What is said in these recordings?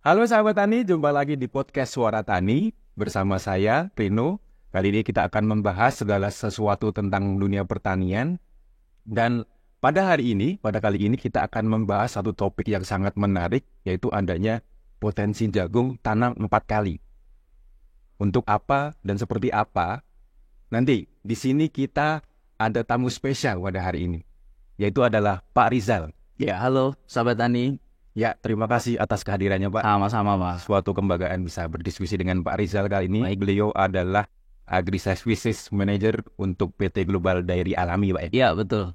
Halo sahabat Tani, jumpa lagi di podcast Suara Tani bersama saya, Rino. Kali ini kita akan membahas segala sesuatu tentang dunia pertanian. Dan pada kali ini kita akan membahas satu topik yang sangat menarik, yaitu adanya potensi jagung tanam 4 kali. Untuk apa dan seperti apa? Nanti di sini kita ada tamu spesial pada hari ini, yaitu adalah Pak Rizal. Ya, halo sahabat Tani. Ya, terima kasih atas kehadirannya Pak. Sama-sama Pak. Suatu kebanggaan bisa berdiskusi dengan Pak Rizal kali ini. Baik. Beliau adalah Agri-Services Manager untuk PT Global Dairy Alami Pak. Ya, betul.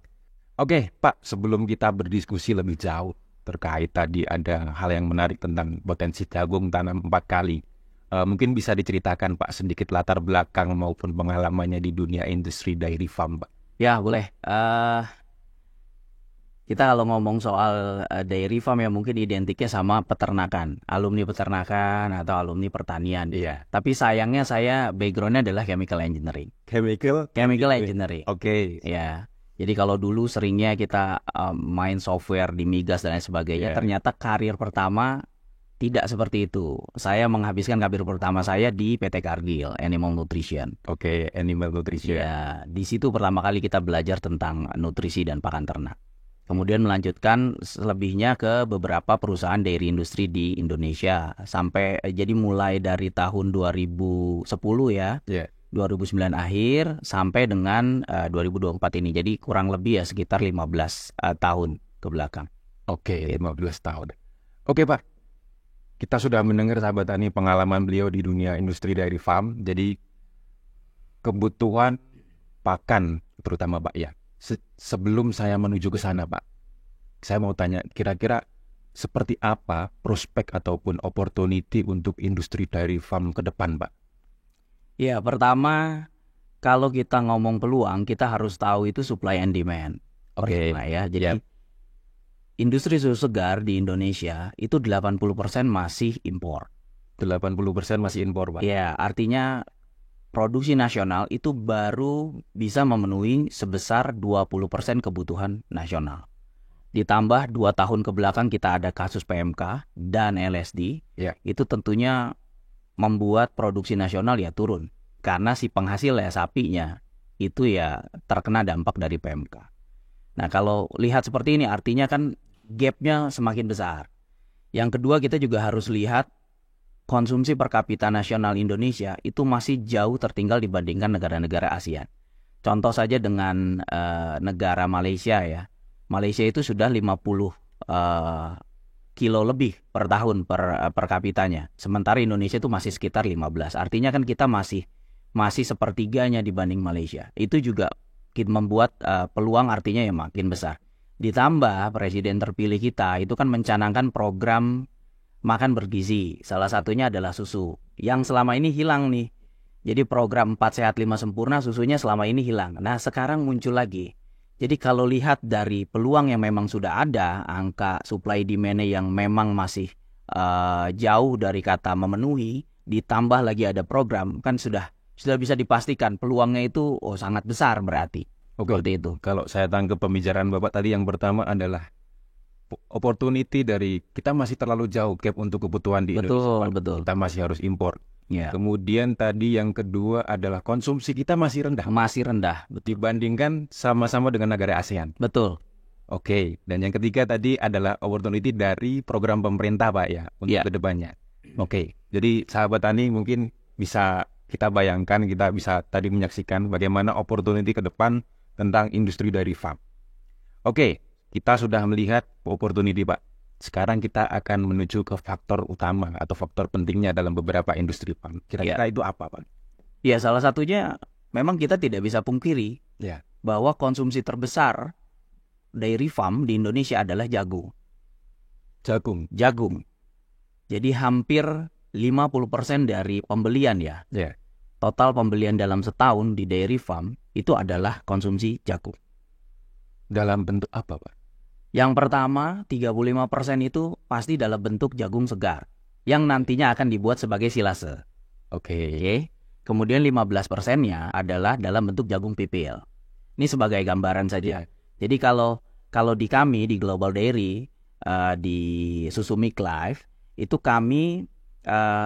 Oke Pak, sebelum kita berdiskusi lebih jauh terkait tadi ada hal yang menarik tentang potensi jagung tanam 4 kali. Mungkin bisa diceritakan Pak sedikit latar belakang maupun pengalamannya di dunia industri dairy farm Pak. Ya, boleh. Kita kalau ngomong soal dairy farm ya mungkin identiknya sama peternakan, alumni peternakan atau alumni pertanian. Iya. Tapi sayangnya saya backgroundnya adalah chemical engineering. Chemical Engineering. Oke. Ya. Jadi kalau dulu seringnya kita main software di migas dan lain sebagainya, ternyata karir pertama tidak seperti itu. Saya menghabiskan karir pertama saya di PT Cargill, Animal Nutrition. Oke, Animal Nutrition. Ya, di situ pertama kali kita belajar tentang nutrisi dan pakan ternak. Kemudian melanjutkan selebihnya ke beberapa perusahaan dairy industri di Indonesia sampai jadi mulai dari tahun 2010 ya. 2009 akhir sampai dengan 2024 ini. Jadi kurang lebih ya sekitar 15 tahun ke belakang. Oke, 15 tahun. Oke Pak, kita sudah mendengar sahabat Tani pengalaman beliau di dunia industri dairy farm. Jadi kebutuhan pakan terutama Pak ya. Sebelum saya menuju ke sana Pak, saya mau tanya kira-kira seperti apa prospek ataupun opportunity untuk industri dairy farm ke depan Pak? Ya, pertama kalau kita ngomong peluang, kita harus tahu itu supply and demand. Oke. Ya, jadi industri susu segar di Indonesia itu 80% masih impor. 80% masih impor Pak? Ya, artinya produksi nasional itu baru bisa memenuhi sebesar 20% kebutuhan nasional. Ditambah 2 tahun ke belakang kita ada kasus PMK dan LSD, itu tentunya membuat produksi nasional ya turun. Karena si penghasil ya sapinya itu ya terkena dampak dari PMK. Nah kalau lihat seperti ini artinya kan gapnya semakin besar. Yang kedua kita juga harus lihat konsumsi per kapita nasional Indonesia itu masih jauh tertinggal dibandingkan negara-negara ASEAN. Contoh saja dengan negara Malaysia ya. Malaysia itu sudah 50 kilo lebih per tahun per kapitanya. Sementara Indonesia itu masih sekitar 15. Artinya kan kita masih sepertiganya dibanding Malaysia. Itu juga membuat peluang artinya ya makin besar. Ditambah presiden terpilih kita itu kan mencanangkan program makan bergizi, salah satunya adalah susu, yang selama ini hilang nih. Jadi program 4 Sehat 5 Sempurna susunya selama ini hilang. Nah sekarang muncul lagi. Jadi kalau lihat dari peluang yang memang sudah ada, angka supply demand yang memang masih jauh dari kata memenuhi, ditambah lagi ada program, kan sudah bisa dipastikan peluangnya itu sangat besar berarti. Seperti itu. Kalau saya tangkap pembicaraan Bapak tadi yang pertama adalah opportunity dari kita masih terlalu jauh gap untuk kebutuhan di Indonesia. Betul. Kita masih harus impor. Ya. Kemudian tadi yang kedua adalah konsumsi kita masih rendah. Dibandingkan sama-sama dengan negara ASEAN. Betul. Oke. Dan yang ketiga tadi adalah opportunity dari program pemerintah Pak ya untuk kedepannya. Oke. Jadi sahabat Tani mungkin bisa kita bayangkan, kita bisa tadi menyaksikan bagaimana opportunity ke depan tentang industri dairy farm. Oke. Kita sudah melihat opportunity Pak. Sekarang kita akan menuju ke faktor utama atau faktor pentingnya dalam beberapa industri farm. Kira-kira itu apa Pak? Ya salah satunya memang kita tidak bisa pungkiri bahwa konsumsi terbesar dairy farm di Indonesia adalah jagung. Jagung. Jadi hampir 50% dari pembelian ya. Total pembelian dalam setahun di dairy farm itu adalah konsumsi jagung. Dalam bentuk apa Pak? Yang pertama, 35% itu pasti dalam bentuk jagung segar, yang nantinya akan dibuat sebagai silase. Oke. Kemudian 15%-nya adalah dalam bentuk jagung PPL. Ini sebagai gambaran saja. Jadi kalau di kami, di Global Dairy, di Susu Milk Life, itu kami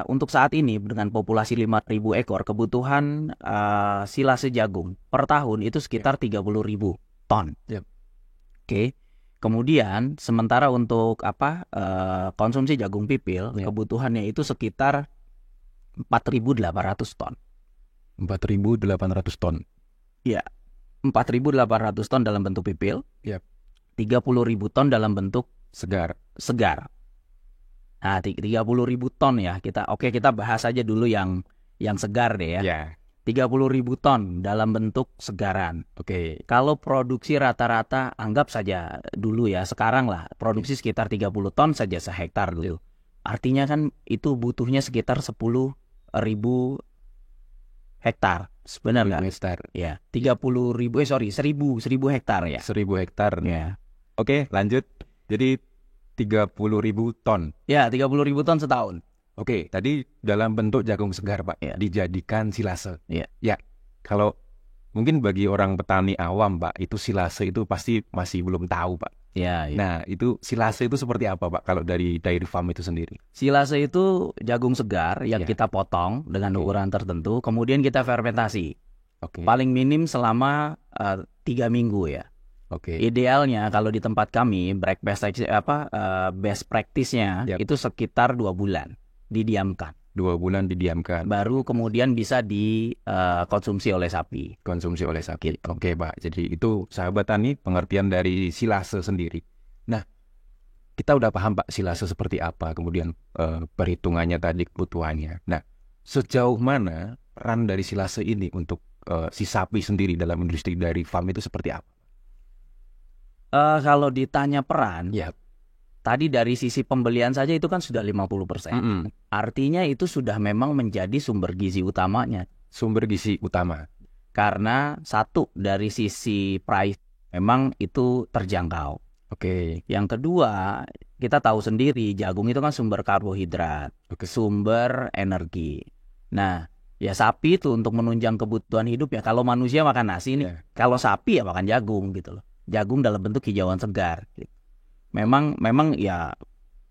untuk saat ini dengan populasi 5.000 ekor, kebutuhan silase jagung per tahun itu sekitar 30.000 ton. Yep. Oke. Kemudian sementara untuk konsumsi jagung pipil, kebutuhannya itu sekitar 4.800 ton. 4.800 ton. Iya. 4.800 ton dalam bentuk pipil. Yep. 30.000 ton dalam bentuk Segar. Nah, 30.000 ton ya. Kita bahas aja dulu yang segar deh ya. Ya. 30.000 ton dalam bentuk segaran. Oke. Kalau produksi rata-rata anggap saja dulu ya, sekarang lah produksi sekitar 30 ton saja sehektar dulu. Artinya kan itu butuhnya sekitar 10.000 hektar. Benar nggak? Hektar. Ya, 1.000 hektar ya. 1.000 hektar. Ya. Oke, lanjut. Jadi 30.000 ton. Ya, 30.000 ton setahun. Oke, tadi dalam bentuk jagung segar, Pak. Ya. Dijadikan silase. Ya. Ya. Kalau mungkin bagi orang petani awam, Pak, itu silase itu pasti masih belum tahu, Pak. Ya. Nah, itu silase itu seperti apa, Pak, kalau dari dairy farm itu sendiri? Silase itu jagung segar yang kita potong dengan ukuran tertentu, kemudian kita fermentasi. Paling minim selama 3 minggu ya. Idealnya kalau di tempat kami best practice-nya itu sekitar 2 bulan didiamkan. 2 bulan didiamkan. Baru kemudian bisa dikonsumsi oleh sapi. Konsumsi oleh sapi. Oke, Pak. Jadi itu sahabat tani pengertian dari silase sendiri. Nah, kita udah paham, Pak, silase seperti apa, kemudian perhitungannya tadi, kebutuhannya. Nah, sejauh mana peran dari silase ini untuk si sapi sendiri dalam industri dairy farm itu seperti apa? Kalau ditanya peran, ya, tadi dari sisi pembelian saja itu kan sudah 50%. Artinya itu sudah memang menjadi sumber gizi utamanya. Sumber gizi utama. Karena satu, dari sisi price memang itu terjangkau. Yang kedua, kita tahu sendiri jagung itu kan sumber karbohidrat, sumber energi. Nah, ya sapi itu untuk menunjang kebutuhan hidup ya. Kalau manusia makan nasi nih, kalau sapi ya makan jagung gitu loh. Jagung dalam bentuk hijauan segar. Memang ya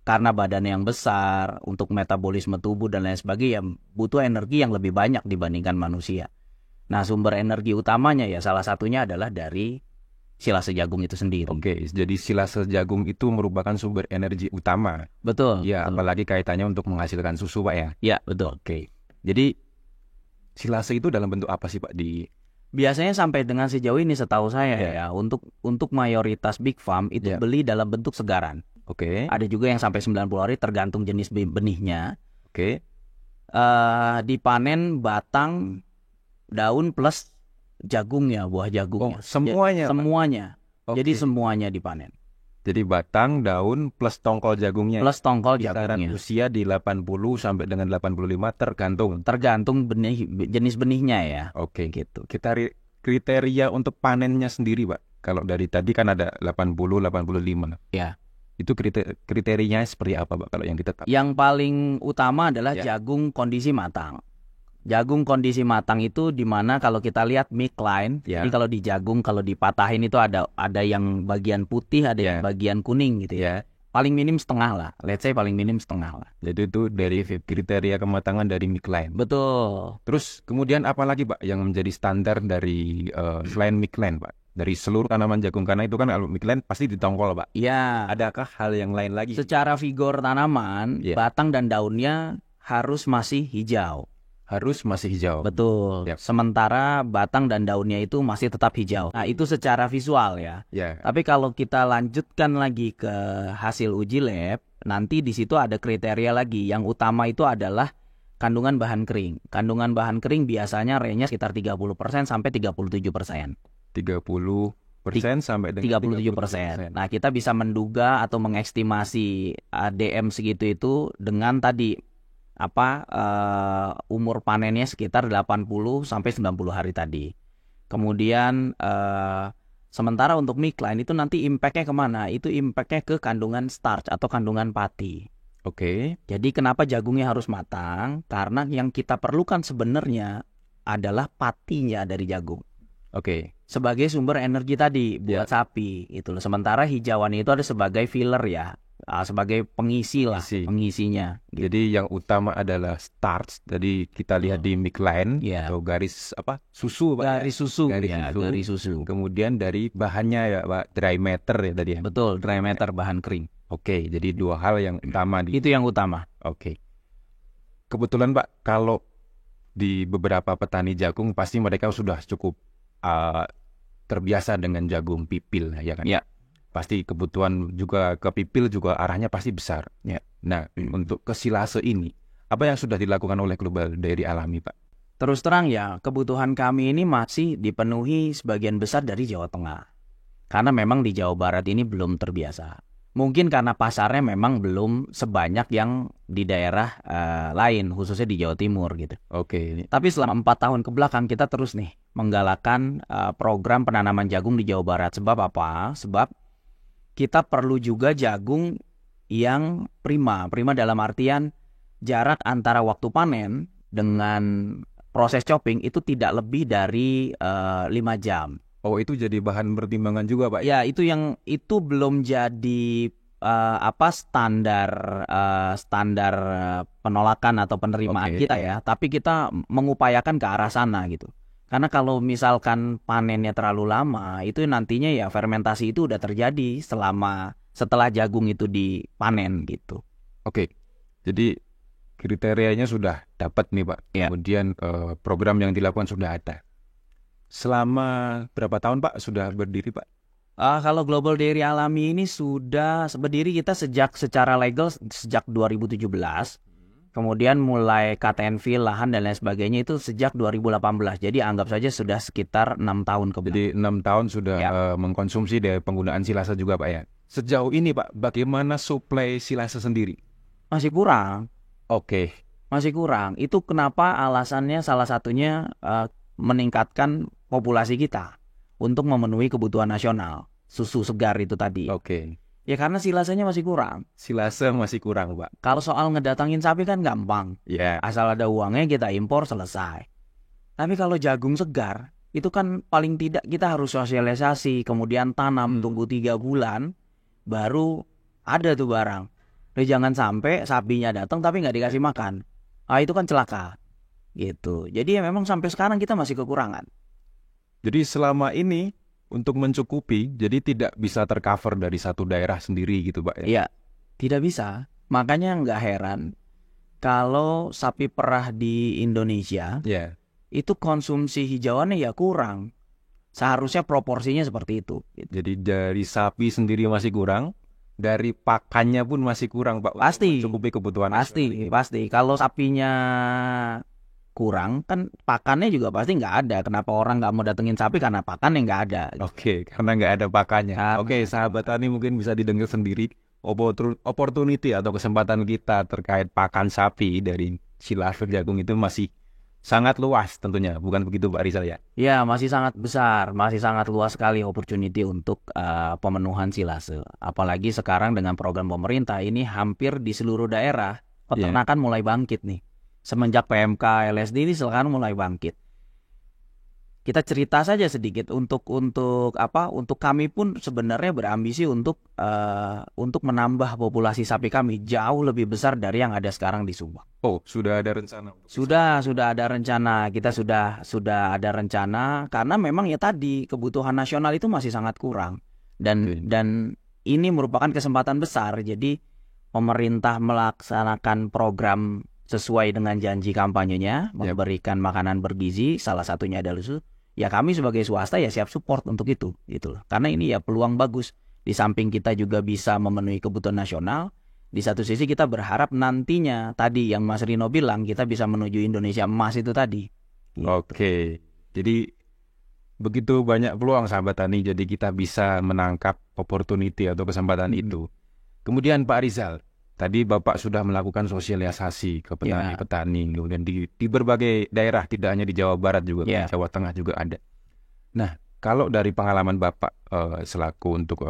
karena badannya yang besar, untuk metabolisme tubuh dan lain sebagainya, butuh energi yang lebih banyak dibandingkan manusia. Nah, sumber energi utamanya ya salah satunya adalah dari silase jagung itu sendiri. Jadi silase jagung itu merupakan sumber energi utama. Betul. Ya, betul. Apalagi kaitannya untuk menghasilkan susu, Pak ya. Ya, betul. Jadi silase itu dalam bentuk apa sih, Pak, Biasanya sampai dengan sejauh ini setahu saya ya untuk mayoritas big farm itu beli dalam bentuk segaran. Ada juga yang sampai 90 hari tergantung jenis benihnya. Dipanen batang, daun plus jagungnya, buah jagungnya. Semuanya. Jadi semuanya dipanen. Jadi batang, daun plus tongkol jagungnya. Plus tongkol jagungnya. Kisaran usia di 80 sampai dengan 85 tergantung jenis benihnya ya. Gitu. Kita kriteria untuk panennya sendiri, Pak. Kalau dari tadi kan ada 80, 85. Ya. Itu kriterianya seperti apa, Pak, kalau yang kita tahu? Yang paling utama adalah jagung kondisi matang. Jagung kondisi matang itu dimana kalau kita lihat midline, jadi kalau di jagung kalau dipatahin itu ada yang bagian putih, ada yang bagian kuning gitu ya. Paling minim setengah lah, let's say paling minim setengah lah. Jadi itu dari kriteria kematangan dari midline. Betul. Terus kemudian apa lagi, Pak, yang menjadi standar dari selain midline, Pak? Dari seluruh tanaman jagung, karena itu kan kalau midline pasti ditongkol, Pak. Iya. Adakah hal yang lain lagi? Secara vigor tanaman, batang dan daunnya harus masih hijau. Betul. Sementara batang dan daunnya itu masih tetap hijau. Nah, itu secara visual ya. Tapi kalau kita lanjutkan lagi ke hasil uji lab, nanti di situ ada kriteria lagi. Yang utama itu adalah kandungan bahan kering. Kandungan bahan kering biasanya range-nya sekitar 30% sampai 37%. 30% sampai dengan 37%. Nah, kita bisa menduga atau mengestimasi ADM segitu itu dengan tadi umur panennya sekitar 80 sampai 90 hari tadi. Kemudian sementara untuk midline itu nanti impact-nya kemana? Itu impact-nya ke kandungan starch atau kandungan pati. Jadi kenapa jagungnya harus matang? Karena yang kita perlukan sebenarnya adalah patinya dari jagung. Sebagai sumber energi tadi buat sapi itu loh. Sementara hijauan itu ada sebagai filler ya. sebagai pengisi lah, Isi. pengisinya. Jadi yang utama adalah starch. Jadi kita lihat di milk line Ya. atau garis apa? Susu, Pak. Garis susu, Garis ya, susu. garis susu. Kemudian dari bahannya ya, Pak, dry matter ya tadi ya. Betul, dry matter bahan kering. Oke, jadi dua hal yang utama di. Itu yang utama. Oke. Kebetulan Pak, kalau di beberapa petani jagung pasti mereka sudah cukup terbiasa dengan jagung pipil ya kan. Ya. Pasti kebutuhan juga ke pipil juga arahnya pasti besar. Ya. Nah, untuk ke silase ini, apa yang sudah dilakukan oleh Global Dairy Alami, Pak? Terus terang ya, kebutuhan kami ini masih dipenuhi sebagian besar dari Jawa Tengah. Karena memang di Jawa Barat ini belum terbiasa. Mungkin karena pasarnya memang belum sebanyak yang di daerah lain, khususnya di Jawa Timur gitu. Oke. Tapi selama 4 tahun ke belakang kita terus nih menggalakkan program penanaman jagung di Jawa Barat. Sebab apa? Sebab kita perlu juga jagung yang prima. Prima dalam artian jarak antara waktu panen dengan proses chopping itu tidak lebih dari 5 jam. Oh, itu jadi bahan pertimbangan juga, Pak? Ya, itu belum jadi standar penolakan atau penerimaan kita ya. Tapi kita mengupayakan ke arah sana gitu. Karena kalau misalkan panennya terlalu lama, itu nantinya ya fermentasi itu udah terjadi setelah jagung itu dipanen gitu. Oke. Jadi kriterianya sudah dapat nih, Pak. Ya. Kemudian program yang dilakukan sudah ada. Selama berapa tahun, Pak, sudah berdiri, Pak? Kalau Global Dairy Alami ini sudah berdiri kita secara legal sejak 2017. Kemudian mulai KTNV, lahan dan lain sebagainya itu sejak 2018. Jadi anggap saja sudah sekitar 6 tahun ke belakang. Jadi 6 tahun sudah Ya. mengkonsumsi dari penggunaan silase juga, Pak ya. Sejauh ini, Pak, bagaimana suplai silase sendiri? Masih kurang. Oke. Masih kurang. Itu kenapa alasannya salah satunya meningkatkan populasi kita untuk memenuhi kebutuhan nasional. Susu segar itu tadi. Oke. Ya karena silasenya masih kurang. Silase masih kurang, Pak. Kalau soal ngedatangin sapi kan gampang. Ya. Asal ada uangnya kita impor selesai. Tapi kalau jagung segar, itu kan paling tidak kita harus sosialisasi, kemudian tanam, tunggu 3 bulan, baru ada tuh barang. Jadi jangan sampai sapinya datang tapi nggak dikasih makan. Itu kan celaka. Gitu. Jadi ya memang sampai sekarang kita masih kekurangan. Jadi selama ini untuk mencukupi, jadi tidak bisa tercover dari satu daerah sendiri gitu, Pak ya? Iya, tidak bisa. Makanya nggak heran kalau sapi perah di Indonesia Ya. itu konsumsi hijauannya ya kurang. Seharusnya proporsinya seperti itu. Gitu. Jadi dari sapi sendiri masih kurang, dari pakannya pun masih kurang, Pak. Pasti. Untuk mencukupi kebutuhan. Pasti. Kalau sapinya kurang, kan pakannya juga pasti nggak ada. Kenapa orang nggak mau datengin sapi? Karena pakannya nggak ada. Oke, karena nggak ada pakannya. Karena- Oke, sahabat tani mungkin bisa didengar sendiri opportunity atau kesempatan kita terkait pakan sapi dari silase jagung itu masih sangat luas tentunya. Bukan begitu, Pak Rizal ya? Ya, masih sangat besar, masih sangat luas sekali opportunity untuk pemenuhan silase. Apalagi sekarang dengan program pemerintah ini hampir di seluruh daerah peternakan mulai bangkit nih. Semenjak PMK LSD ini sekarang mulai bangkit. Kita cerita saja sedikit untuk kami pun sebenarnya berambisi untuk menambah populasi sapi kami jauh lebih besar dari yang ada sekarang di Subang. Oh, sudah ada rencana? Sudah ada rencana. Kita sudah ada rencana karena memang ya tadi kebutuhan nasional itu masih sangat kurang dan ini merupakan kesempatan besar. Jadi pemerintah melaksanakan program sesuai dengan janji kampanyenya, memberikan makanan bergizi, salah satunya adalah susu. Ya kami sebagai swasta ya siap support untuk itu gitu loh. Karena ini ya peluang bagus. Di samping kita juga bisa memenuhi kebutuhan nasional, di satu sisi kita berharap nantinya tadi yang Mas Rino bilang kita bisa menuju Indonesia emas itu tadi. Gitu. Oke. Jadi begitu banyak peluang sahabat tani, jadi kita bisa menangkap opportunity atau kesempatan itu. Kemudian Pak Rizal, tadi Bapak sudah melakukan sosialisasi ke petani-petani, kemudian di berbagai daerah, tidak hanya di Jawa Barat juga, di Jawa Tengah juga ada. Nah, kalau dari pengalaman Bapak selaku untuk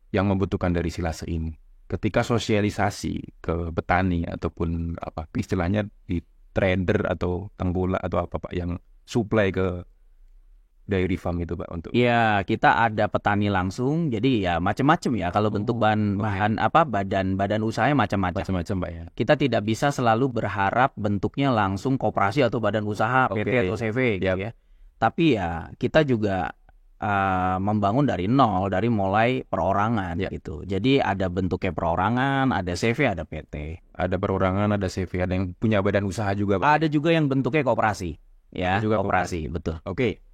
yang membutuhkan dari silase ini, ketika sosialisasi ke petani ataupun istilahnya di trader atau tengkulak atau apa Pak yang supply ke dairy farm itu Pak untuk? Iya, kita ada petani langsung, jadi ya macam-macam ya. Kalau bentuk bahan apa badan usahanya macam-macam. Macam-macam Pak ya. Kita tidak bisa selalu berharap bentuknya langsung koperasi atau badan usaha PT atau CV gitu ya. Tapi ya kita juga membangun dari nol, dari mulai perorangan gitu. Jadi ada bentuknya perorangan, ada CV, ada PT. Ada perorangan, ada CV, ada yang punya badan usaha juga Pak. Ada juga yang bentuknya koperasi. Ya, juga koperasi, betul. Oke.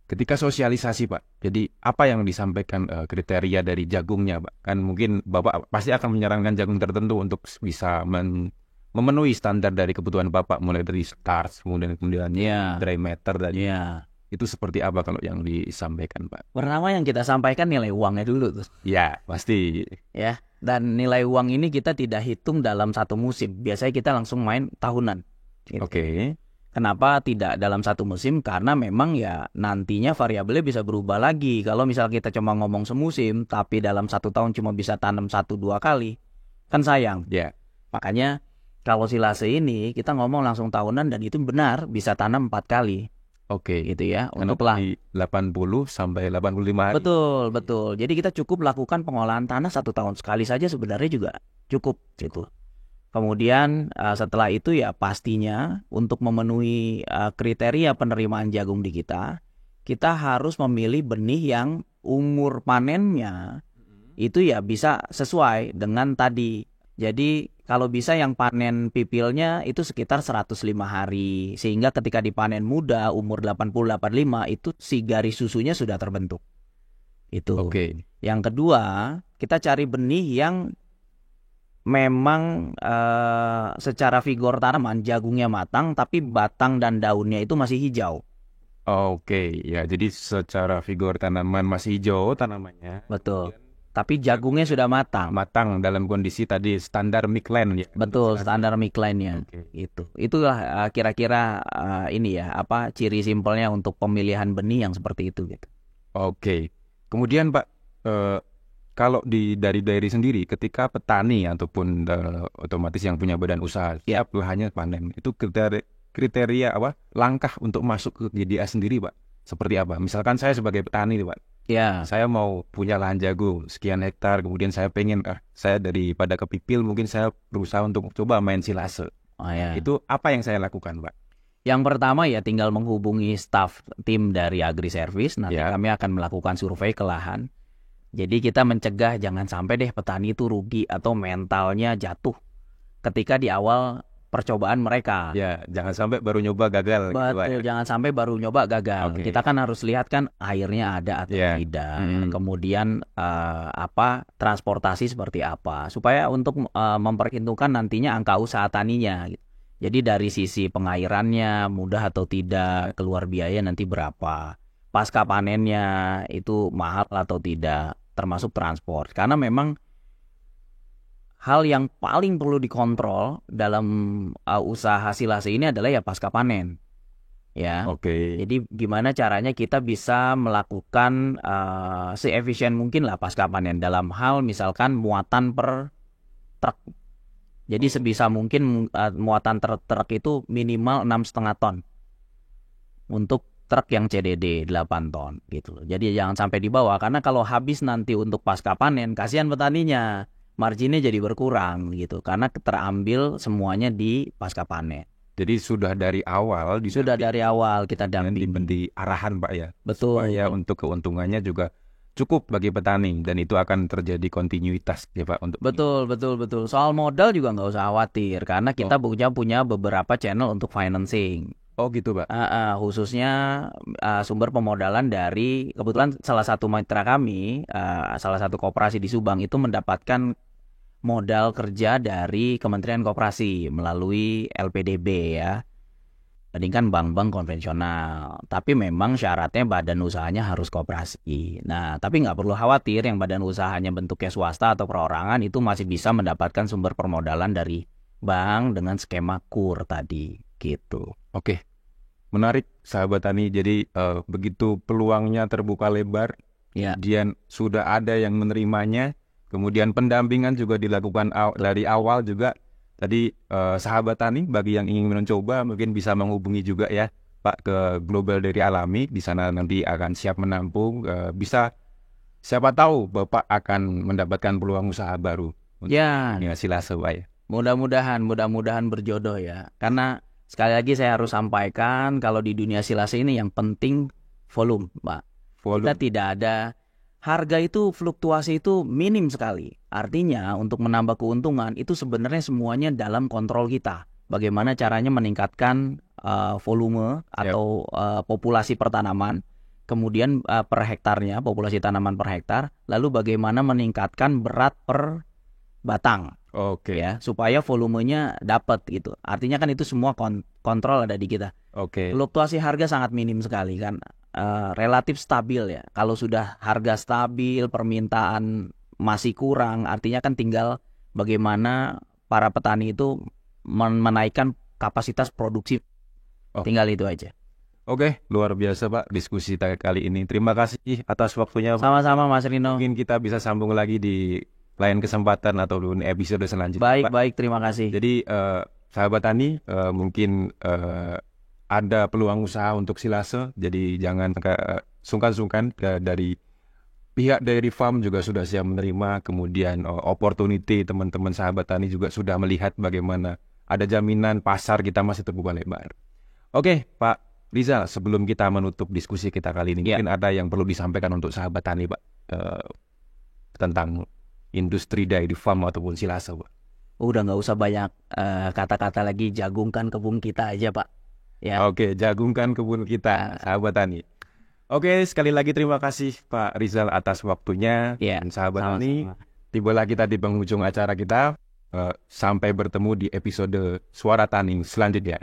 Ketika sosialisasi Pak, jadi apa yang disampaikan kriteria dari jagungnya Pak? Kan mungkin Bapak pasti akan menyarankan jagung tertentu untuk bisa memenuhi standar dari kebutuhan Bapak, mulai dari starch, kemudian dry matter dan itu seperti apa kalau yang disampaikan Pak? Pertama yang kita sampaikan nilai uangnya dulu tuh. Ya, pasti. Ya, dan nilai uang ini kita tidak hitung dalam satu musim. Biasanya kita langsung main tahunan. Gitu. Oke. Kenapa tidak dalam satu musim? Karena memang ya nantinya variabelnya bisa berubah lagi. Kalau misal kita cuma ngomong semusim, tapi dalam 1 tahun cuma bisa tanam 1-2 kali, kan sayang. Ya. Makanya kalau silase ini kita ngomong langsung tahunan dan itu benar bisa tanam 4 kali. Oke. Gitu ya. Untuk 80 sampai 85 hari. Betul. Jadi kita cukup lakukan pengolahan tanah 1 tahun sekali saja sebenarnya juga cukup gitu. Kemudian setelah itu ya pastinya untuk memenuhi kriteria penerimaan jagung di kita harus memilih benih yang umur panennya itu ya bisa sesuai dengan tadi. Jadi kalau bisa yang panen pipilnya itu sekitar 105 hari. Sehingga ketika dipanen muda umur 80-85 itu si garis susunya sudah terbentuk. Itu. Oke. Yang kedua kita cari benih yang memang secara vigor tanaman jagungnya matang tapi batang dan daunnya itu masih hijau. Oke, ya jadi secara vigor tanaman masih hijau tanamannya. Betul. Tapi jagungnya sudah matang. Matang dalam kondisi tadi standar Michelin ya. Betul, standar Michelin-nya. Itu. Itulah kira-kira ini ya, apa ciri simpelnya untuk pemilihan benih yang seperti itu gitu. Oke. Kemudian Pak kalau dari dairy sendiri, ketika petani ataupun otomatis yang punya badan usaha siap lahannya panen, itu kriteria apa? Langkah untuk masuk ke GDA sendiri, Pak. Seperti apa? Misalkan saya sebagai petani, Pak. Ya. Saya mau punya lahan jagung sekian hektar, kemudian saya pengen saya daripada kepipil mungkin saya berusaha untuk coba main silase. Itu apa yang saya lakukan, Pak? Yang pertama ya tinggal menghubungi staff tim dari Agri Service. Nanti kami akan melakukan survei ke lahan. Jadi kita mencegah jangan sampai deh petani itu rugi atau mentalnya jatuh ketika di awal percobaan mereka. Ya, jangan sampai baru nyoba gagal. Betul, jangan sampai baru nyoba gagal. Kita kan harus lihat kan airnya ada atau tidak. Kemudian transportasi seperti apa supaya untuk memperhitungkan nantinya angka usaha taninya. Jadi dari sisi pengairannya mudah atau tidak, keluar biaya nanti berapa. Pasca panennya itu mahal atau tidak, termasuk transport. Karena memang hal yang paling perlu dikontrol dalam usaha silase ini adalah ya pasca panen. Ya. Jadi gimana caranya kita bisa melakukan seefisien mungkin lah pasca panen dalam hal misalkan muatan per truk. Jadi sebisa mungkin muatan truk itu minimal 6,5 ton. Untuk truk yang CDD 8 ton gitu loh. Jadi jangan sampai di bawah karena kalau habis nanti untuk pasca panen kasihan petaninya, marginnya jadi berkurang gitu karena terambil semuanya di pasca panen. Jadi sudah dari awal kita dampingi di arahan Pak ya. Betul. Supaya untuk keuntungannya juga cukup bagi petani dan itu akan terjadi kontinuitas ya Pak untuk Betul. Soal modal juga nggak usah khawatir karena kita punya beberapa channel untuk financing. Oh gitu Pak. Khususnya sumber pemodalan dari kebetulan salah satu mitra kami, salah satu koperasi di Subang itu mendapatkan modal kerja dari Kementerian Koperasi melalui LPDB ya. Bandingkan bank-bank konvensional. Tapi memang syaratnya badan usahanya harus koperasi. Nah, tapi nggak perlu khawatir yang badan usahanya bentuknya swasta atau perorangan itu masih bisa mendapatkan sumber permodalan dari bank dengan skema KUR tadi gitu. Oke. Menarik sahabat tani. Jadi begitu peluangnya terbuka lebar, kemudian sudah ada yang menerimanya, kemudian pendampingan juga dilakukan dari awal juga. Tadi sahabat tani bagi yang ingin mencoba mungkin bisa menghubungi juga ya Pak ke Global Dairy Alami. Di sana nanti akan siap menampung. Bisa siapa tahu Bapak akan mendapatkan peluang usaha baru untuk Ya, dunia silase, Pak ya. mudah-mudahan berjodoh ya. Karena sekali lagi saya harus sampaikan kalau di dunia silase ini yang penting volume, Pak. Kita Volume. tidak ada harga itu fluktuasi itu minim sekali. Artinya untuk menambah keuntungan itu sebenarnya semuanya dalam kontrol kita. Bagaimana caranya meningkatkan volume atau populasi pertanaman, kemudian per hektarnya populasi tanaman per hektar, lalu bagaimana meningkatkan berat per batang. Oke. Ya, supaya volumenya dapat gitu. Artinya kan itu semua kontrol ada di kita. Oke. Fluktuasi harga sangat minim sekali kan, relatif stabil ya. Kalau sudah harga stabil, permintaan masih kurang, artinya kan tinggal bagaimana para petani itu menaikkan kapasitas produksi. Tinggal itu aja. Oke, luar biasa Pak diskusi kali ini. Terima kasih atas waktunya, Pak. Sama-sama Mas Rino. Mungkin kita bisa sambung lagi di lain kesempatan atau di episode selanjutnya, Pak. Baik, terima kasih. Jadi sahabat tani, mungkin ada peluang usaha untuk silase, jadi jangan sungkan-sungkan. Dari pihak dairy farm juga sudah siap menerima, kemudian opportunity teman-teman sahabat tani juga sudah melihat bagaimana ada jaminan pasar kita masih terbuka lebar. Oke, Pak Rizal, sebelum kita menutup diskusi kita kali ini, mungkin ada yang perlu disampaikan untuk sahabat tani, Pak, tentang industri dairy farm ataupun silase, Pak. Udah nggak usah banyak kata-kata lagi, jagungkan kebun kita aja, Pak. Ya. Oke, jagungkan kebun kita, sahabat tani. Oke, sekali lagi terima kasih Pak Rizal atas waktunya. Dan sahabat tani, tibalah kita di penghujung acara kita. Sampai bertemu di episode Suara Tani selanjutnya.